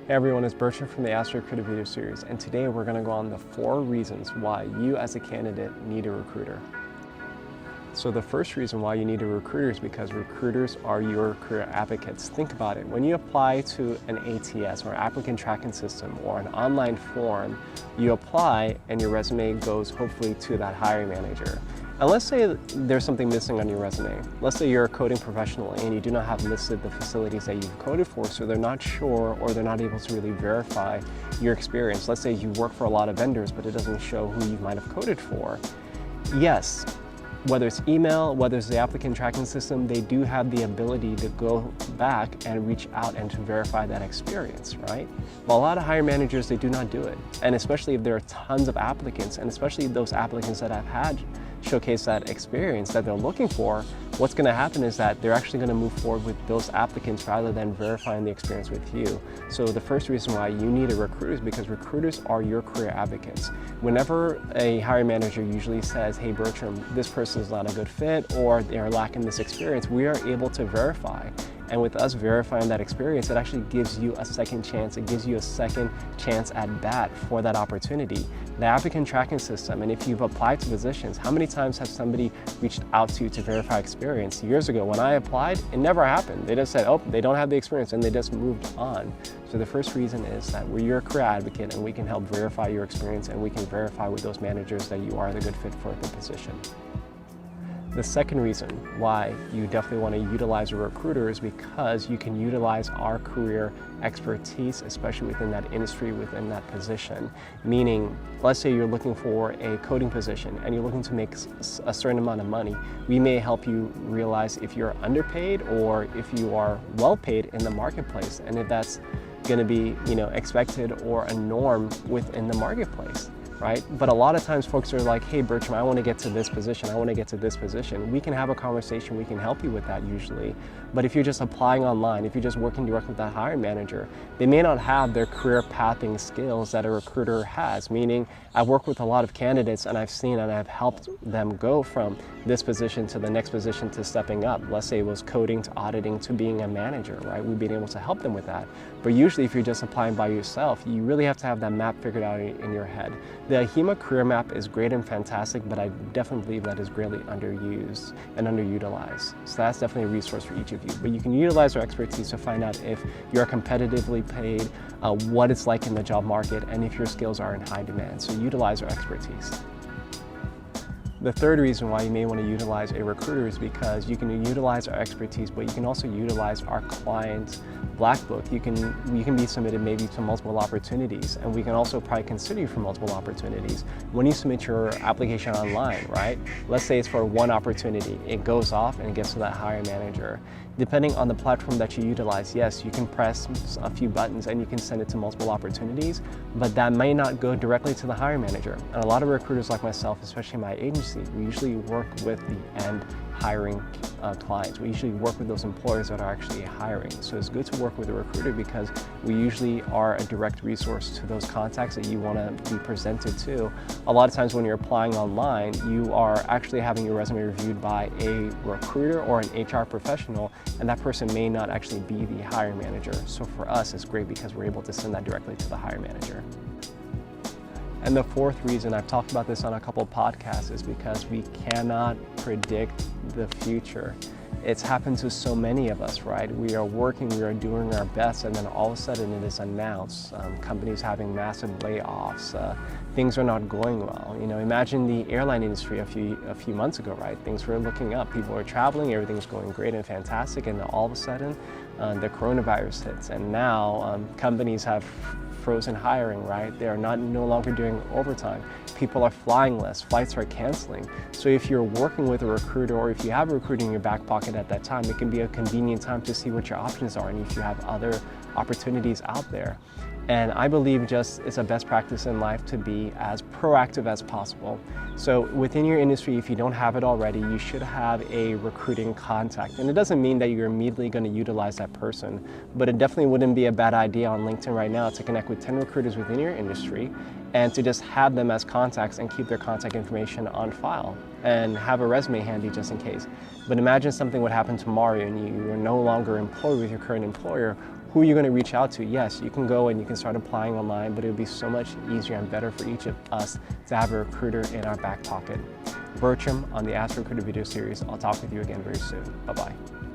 Hey everyone, it's Bertrand from the Ask Recruiter video series, and today we're going to go on the 4 reasons why you as a candidate need a recruiter. So the first reason why you need a recruiter is because recruiters are your career advocates. Think about it. When you apply to an ATS or applicant tracking system or an online form, you apply and your resume goes hopefully to that hiring manager. And let's say there's something missing on your resume. Let's say you're a coding professional and you do not have listed the facilities that you've coded for, so they're not sure or they're not able to really verify your experience. Let's say you work for a lot of vendors, but it doesn't show who you might have coded for. Yes, whether it's email, whether it's the applicant tracking system, they do have the ability to go back and reach out and to verify that experience, right? But a lot of hiring managers, they do not do it. And especially if there are tons of applicants, and especially those applicants that I've had showcase that experience that they're looking for, what's going to happen is that they're actually going to move forward with those applicants rather than verifying the experience with you. So the first reason why you need a recruiter is because recruiters are your career advocates. Whenever a hiring manager usually says, hey Bertram, this person is not a good fit or they're lacking this experience, we are able to verify. And with us verifying that experience, it actually gives you a second chance. It gives you a second chance at bat for that opportunity. The applicant tracking system, and if you've applied to positions, how many times has somebody reached out to you to verify experience? Years ago, when I applied, it never happened. They just said, oh, they don't have the experience, and they just moved on. So the first reason is that we're your career advocate, and we can help verify your experience, and we can verify with those managers that you are the good fit for the position. The second reason why you definitely want to utilize a recruiter is because you can utilize our career expertise, especially within that industry, within that position. Meaning, let's say you're looking for a coding position and you're looking to make a certain amount of money. We may help you realize if you're underpaid or if you are well paid in the marketplace, and if that's going to be, expected or a norm within the marketplace. Right? But a lot of times folks are like, hey Bertram, I want to get to this position, I want to get to this position. We can have a conversation, we can help you with that usually. But if you're just applying online, if you're just working directly with that hiring manager, they may not have their career pathing skills that a recruiter has. Meaning, I've worked with a lot of candidates and I've seen and I've helped them go from this position to the next position to stepping up. Let's say it was coding to auditing to being a manager, right? We've been able to help them with that. But usually if you're just applying by yourself, you really have to have that map figured out in your head. The HEMA career map is great and fantastic, but I definitely believe that is greatly underused and underutilized. So that's definitely a resource for each of you. But you can utilize our expertise to find out if you're competitively paid, what it's like in the job market, and if your skills are in high demand. So utilize our expertise. The third reason why you may want to utilize a recruiter is because you can utilize our expertise, but you can also utilize our client's black book. You can be submitted maybe to multiple opportunities, and we can also probably consider you for multiple opportunities. When you submit your application online, right? Let's say it's for one opportunity. It goes off and it gets to that hiring manager. Depending on the platform that you utilize, yes, you can press a few buttons and you can send it to multiple opportunities, but that may not go directly to the hiring manager. And a lot of recruiters like myself, especially my agency, we usually work with the end hiring clients. We usually work with those employers that are actually hiring. So it's good to work with a recruiter because we usually are a direct resource to those contacts that you want to be presented to. A lot of times when you're applying online, you are actually having your resume reviewed by a recruiter or an HR professional, and that person may not actually be the hiring manager. So for us, it's great because we're able to send that directly to the hiring manager. And the fourth reason, I've talked about this on a couple of podcasts, is because we cannot predict the future. It's happened to so many of us, right? We are working, we are doing our best, and then all of a sudden it is announced. Companies having massive layoffs, things are not going well. Imagine the airline industry a few months ago, right? Things were looking up, people were traveling, everything's going great and fantastic, and then all of a sudden the coronavirus hits, and now companies have frozen hiring, right? They are no longer doing overtime. People are flying less, flights are canceling. So if you're working with a recruiter, or if you have a recruiter in your back pocket at that time, it can be a convenient time to see what your options are and if you have other opportunities out there. And I believe just it's a best practice in life to be as proactive as possible. So within your industry, if you don't have it already, you should have a recruiting contact. And it doesn't mean that you're immediately going to utilize that person, but it definitely wouldn't be a bad idea on LinkedIn right now to connect with 10 recruiters within your industry and to just have them as contacts and keep their contact information on file and have a resume handy just in case. But imagine something would happen tomorrow and you are no longer employed with your current employer. Who are you going to reach out to? Yes, you can go and you can start applying online, but it would be so much easier and better for each of us to have a recruiter in our back pocket. Bertram on the Ask Recruiter video series. I'll talk with you again very soon. Bye-bye.